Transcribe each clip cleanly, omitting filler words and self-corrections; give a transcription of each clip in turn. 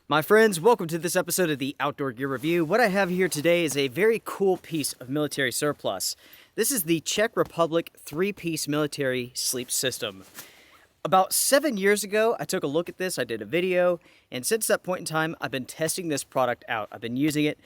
My friends, welcome to this episode of the Outdoor Gear Review. What I have here today is a very cool piece of military surplus. This is the Czech Republic 3-piece military sleep system. About 7 years ago, I took a look at this, I did a video, and since that point in time, I've been testing this product out. I've been using it.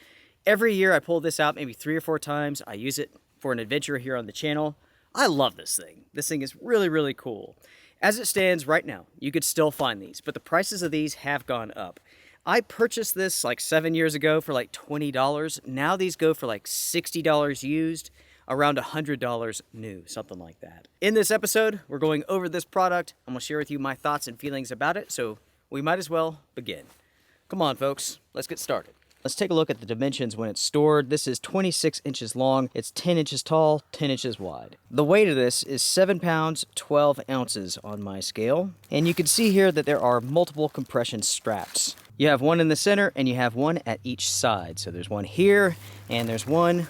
Every year I pull this out maybe 3 or 4 times. I use it for an adventure here on the channel. I love this thing. This thing is really, really cool. As it stands right now, you could still find these, but the prices of these have gone up. I purchased this like 7 years ago for like $20. Now these go for like $60 used, around $100 new, something like that. In this episode, we're going over this product. I'm gonna share with you my thoughts and feelings about it, so we might as well begin. Come on, folks, let's get started. Let's take a look at the dimensions when it's stored. This is 26 inches long, it's 10 inches tall, 10 inches wide. The weight of this is 7 pounds, 12 ounces on my scale. And you can see here that there are multiple compression straps. You have one in the center and you have one at each side. So there's one here and there's one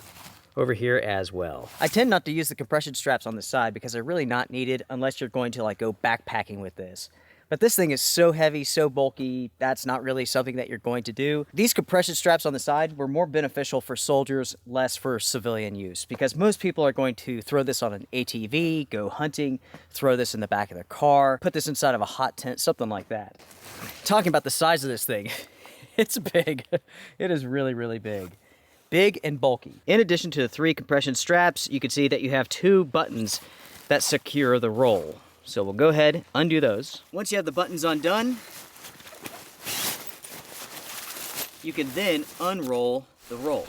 over here as well. I tend not to use the compression straps on the side because they're really not needed unless you're going to like go backpacking with this. But this thing is so heavy, so bulky, that's not really something that you're going to do. These compression straps on the side were more beneficial for soldiers, less for civilian use, because most people are going to throw this on an ATV, go hunting, throw this in the back of their car, put this inside of a hot tent, something like that. Talking about the size of this thing, it's big. It is really, really big. Big and bulky. In addition to the 3 compression straps, you can see that you have 2 buttons that secure the roll. So we'll go ahead, undo those. Once you have the buttons undone, you can then unroll the roll.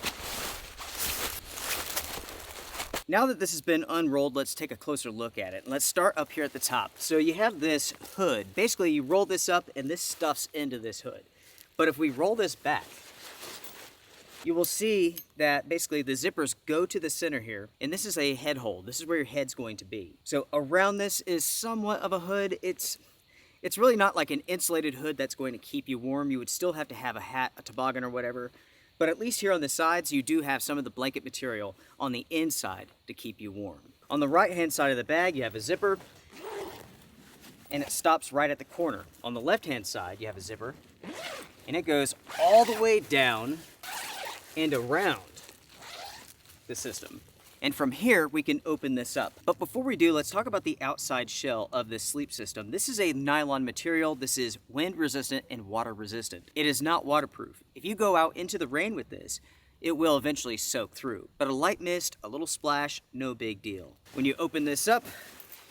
Now that this has been unrolled, let's take a closer look at it. Let's start up here at the top. So you have this hood. Basically, you roll this up and this stuffs into this hood. But if we roll this back, you will see that basically the zippers go to the center here, and this is a head hole. This is where your head's going to be. So around this is somewhat of a hood. It's really not like an insulated hood that's going to keep you warm. You would still have to have a hat, a toboggan or whatever. But at least here on the sides, you do have some of the blanket material on the inside to keep you warm. On the right-hand side of the bag, you have a zipper, and it stops right at the corner. On the left-hand side, you have a zipper, and it goes all the way down and around the system. And from here, we can open this up. But before we do, let's talk about the outside shell of this sleep system. This is a nylon material. This is wind resistant and water resistant. It is not waterproof. If you go out into the rain with this, it will eventually soak through. But a light mist, a little splash, no big deal. When you open this up,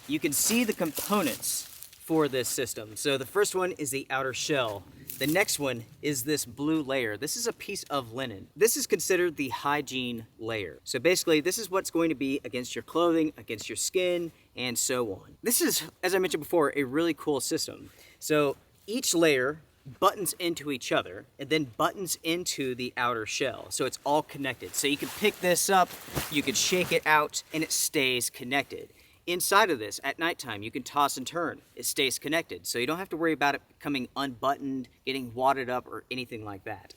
you can see the components for this system. So the first one is the outer shell. The next one is this blue layer. This is a piece of linen. This is considered the hygiene layer. So basically, this is what's going to be against your clothing, against your skin, and so on. This is, as I mentioned before, a really cool system. So each layer buttons into each other and then buttons into the outer shell. So it's all connected. So you can pick this up, you can shake it out, and it stays connected. Inside of this, at nighttime, you can toss and turn. It stays connected, so you don't have to worry about it becoming unbuttoned, getting wadded up, or anything like that.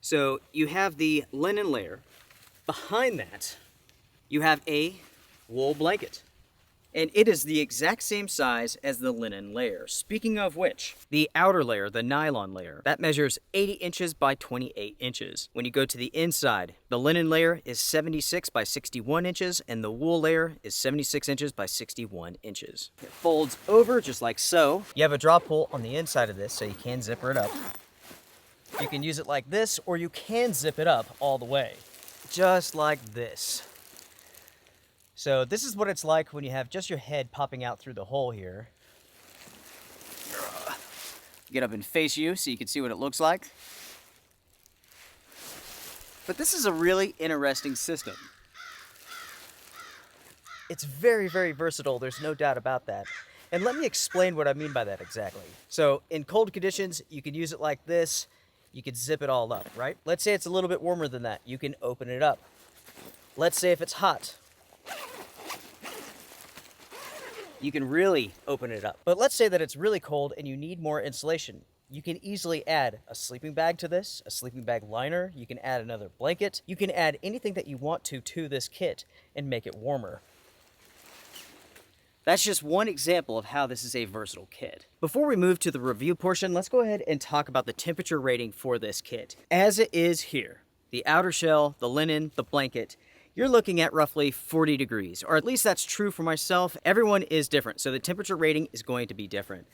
So you have the linen layer. Behind that, you have a wool blanket. And it is the exact same size as the linen layer. Speaking of which, the outer layer, the nylon layer, that measures 80 inches by 28 inches. When you go to the inside, the linen layer is 76 by 61 inches, and the wool layer is 76 inches by 61 inches. It folds over just like so. You have a draw pull on the inside of this, so you can zipper it up. You can use it like this, or you can zip it up all the way, just like this. So this is what it's like when you have just your head popping out through the hole here. Get up and face you so you can see what it looks like. But this is a really interesting system. It's very, very versatile. There's no doubt about that. And let me explain what I mean by that exactly. So in cold conditions, you can use it like this. You can zip it all up, right? Let's say it's a little bit warmer than that. You can open it up. Let's say if it's hot, you can really open it up. But let's say that it's really cold and you need more insulation. You can easily add a sleeping bag to this, a sleeping bag liner. You can add another blanket. You can add anything that you want to this kit and make it warmer. That's just one example of how this is a versatile kit. Before we move to the review portion, let's go ahead and talk about the temperature rating for this kit. As it is here, the outer shell, the linen, the blanket, you're looking at roughly 40 degrees, or at least that's true for myself. Everyone is different, so the temperature rating is going to be different.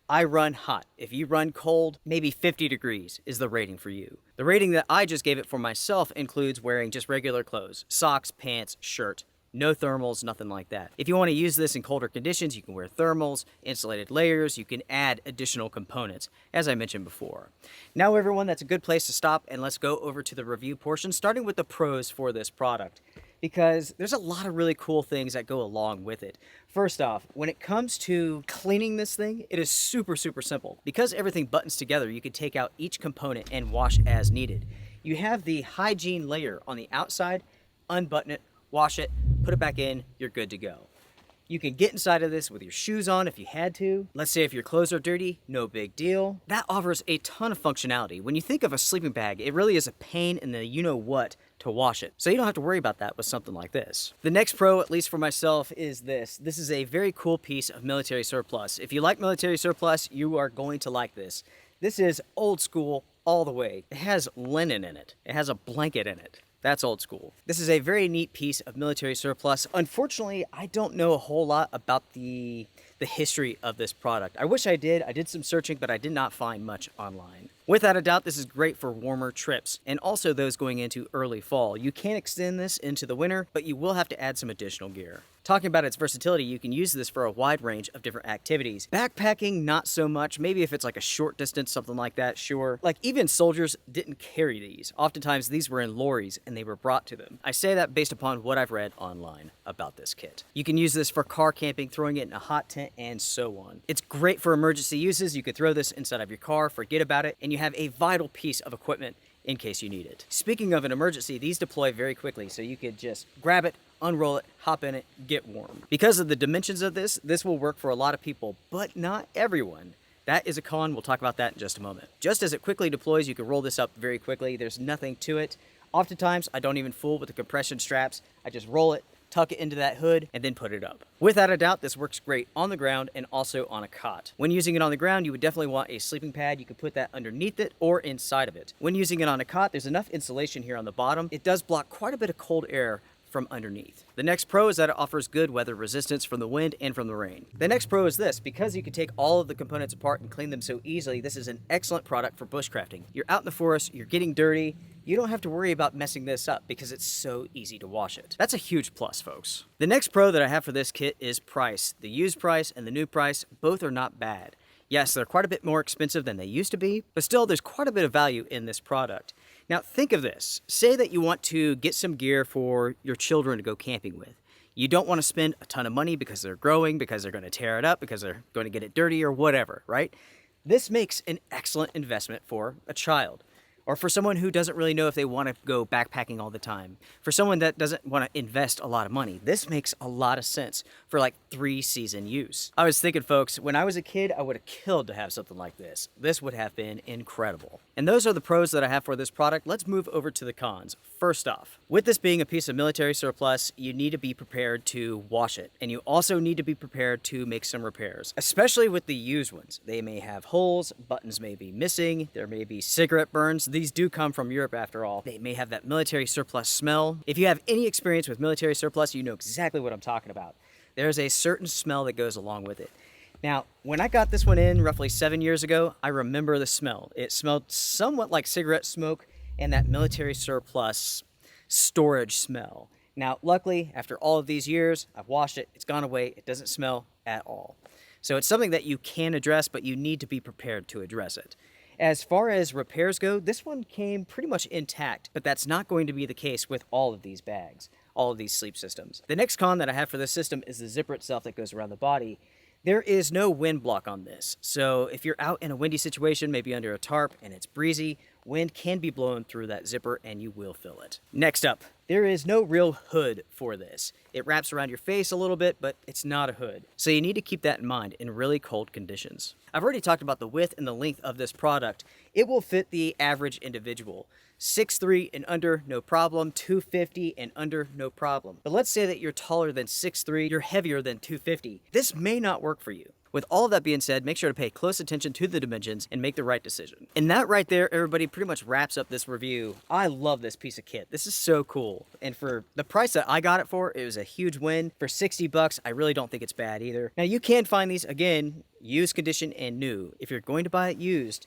I run hot. If you run cold, maybe 50 degrees is the rating for you. The rating that I just gave it for myself includes wearing just regular clothes, socks, pants, shirt. No thermals, nothing like that. If you want to use this in colder conditions, you can wear thermals, insulated layers, you can add additional components, as I mentioned before. Now everyone, that's a good place to stop, and let's go over to the review portion, starting with the pros for this product, because there's a lot of really cool things that go along with it. First off, when it comes to cleaning this thing, it is super simple. Because everything buttons together, you can take out each component and wash as needed. You have the hygiene layer on the outside, unbutton it, wash it, put it back in, you're good to go. You can get inside of this with your shoes on if you had to. Let's say if your clothes are dirty, no big deal. That offers a ton of functionality. When you think of a sleeping bag, it really is a pain in the you-know-what to wash it. So you don't have to worry about that with something like this. The next pro, at least for myself, is this. This is a very cool piece of military surplus. If you like military surplus, you are going to like this. This is old school all the way. It has linen in it. It has a blanket in it. That's old school. This is a very neat piece of military surplus. Unfortunately, I don't know a whole lot about the history of this product. I wish I did. I did some searching, but I did not find much online. Without a doubt, this is great for warmer trips and also those going into early fall. You can extend this into the winter, but you will have to add some additional gear. Talking about its versatility, you can use this for a wide range of different activities. Backpacking, not so much. Maybe if it's like a short distance, something like that, sure. Like even soldiers didn't carry these. Oftentimes these were in lorries and they were brought to them. I say that based upon what I've read online about this kit. You can use this for car camping, throwing it in a hot tent, and so on. It's great for emergency uses. You could throw this inside of your car, forget about it, and you have a vital piece of equipment in case you need it. Speaking of an emergency, these deploy very quickly, so you could just grab it, unroll it, hop in it, get warm. Because of the dimensions of this will work for a lot of people, but not everyone. That is a con. We'll talk about that in just a moment. Just as it quickly deploys, you can roll this up very quickly. There's nothing to it. Oftentimes, I don't even fool with the compression straps. I just roll it, tuck it into that hood, and then put it up. Without a doubt, this works great on the ground and also on a cot. When using it on the ground, you would definitely want a sleeping pad. You could put that underneath it or inside of it. When using it on a cot, there's enough insulation here on the bottom. It does block quite a bit of cold air from underneath. The next pro is that it offers good weather resistance from the wind and from the rain. The next pro is this. Because you can take all of the components apart and clean them so easily, this is an excellent product for bushcrafting. You're out in the forest, you're getting dirty, you don't have to worry about messing this up because it's so easy to wash it. That's a huge plus, folks. The next pro that I have for this kit is price. The used price and the new price, both are not bad. Yes, they're quite a bit more expensive than they used to be, but still there's quite a bit of value in this product. Now think of this. Say that you want to get some gear for your children to go camping with. You don't want to spend a ton of money because they're growing, because they're going to tear it up, because they're going to get it dirty or whatever, right? This makes an excellent investment for a child. Or for someone who doesn't really know if they want to go backpacking all the time. For someone that doesn't want to invest a lot of money, this makes a lot of sense for like 3-season use. I was thinking, folks, when I was a kid, I would have killed to have something like this. This would have been incredible. And those are the pros that I have for this product. Let's move over to the cons. First off, with this being a piece of military surplus, you need to be prepared to wash it. And you also need to be prepared to make some repairs, especially with the used ones. They may have holes, buttons may be missing, there may be cigarette burns. These do come from Europe after all. They may have that military surplus smell. If you have any experience with military surplus, you know exactly what I'm talking about. There's a certain smell that goes along with it. Now, when I got this one in roughly 7 years ago, I remember the smell. It smelled somewhat like cigarette smoke and that military surplus storage smell. Now, luckily, after all of these years, I've washed it, it's gone away, it doesn't smell at all. So it's something that you can address, but you need to be prepared to address it. As far as repairs go, this one came pretty much intact, but that's not going to be the case with all of these bags, all of these sleep systems. The next con that I have for this system is the zipper itself that goes around the body. There is no wind block on this, so if you're out in a windy situation, maybe under a tarp, and it's breezy, wind can be blown through that zipper and you will feel it. Next up, There is no real hood for this. It wraps around your face a little bit, but it's not a hood. So you need to keep that in mind in really cold conditions. I've already talked about the width and the length of this product. It will fit the average individual. 6'3" and under, no problem. 250 and under, no problem. But let's say that you're taller than 6'3", you're heavier than 250. This may not work for you. With all of that being said, make sure to pay close attention to the dimensions and make the right decision. And that right there, everybody, pretty much wraps up this review. I love this piece of kit. This is so cool. And for the price that I got it for, it was a huge win. For 60 bucks, I really don't think it's bad either. Now you can find these, again, used condition and new. If you're going to buy it used,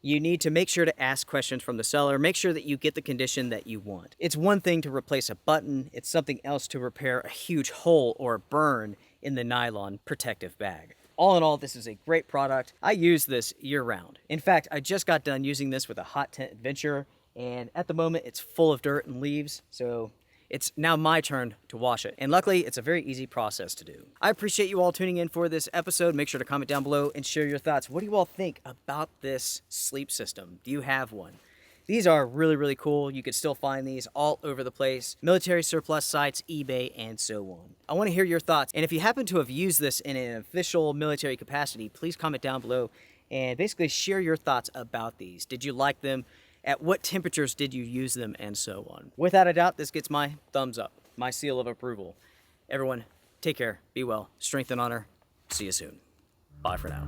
you need to make sure to ask questions from the seller. Make sure that you get the condition that you want. It's one thing to replace a button. It's something else to repair a huge hole or a burn in the nylon protective bag. All in all, this is a great product. I use this year-round. In fact, I just got done using this with a hot tent adventure, and at the moment, it's full of dirt and leaves, so it's now my turn to wash it. And luckily, it's a very easy process to do. I appreciate you all tuning in for this episode. Make sure to comment down below and share your thoughts. What do you all think about this sleep system? Do you have one? These are really, really cool. You can still find these all over the place. Military surplus sites, eBay, and so on. I want to hear your thoughts. And if you happen to have used this in an official military capacity, please comment down below and basically share your thoughts about these. Did you like them? At what temperatures did you use them? And so on. Without a doubt, this gets my thumbs up, my seal of approval. Everyone, take care, be well, strength and honor. See you soon. Bye for now.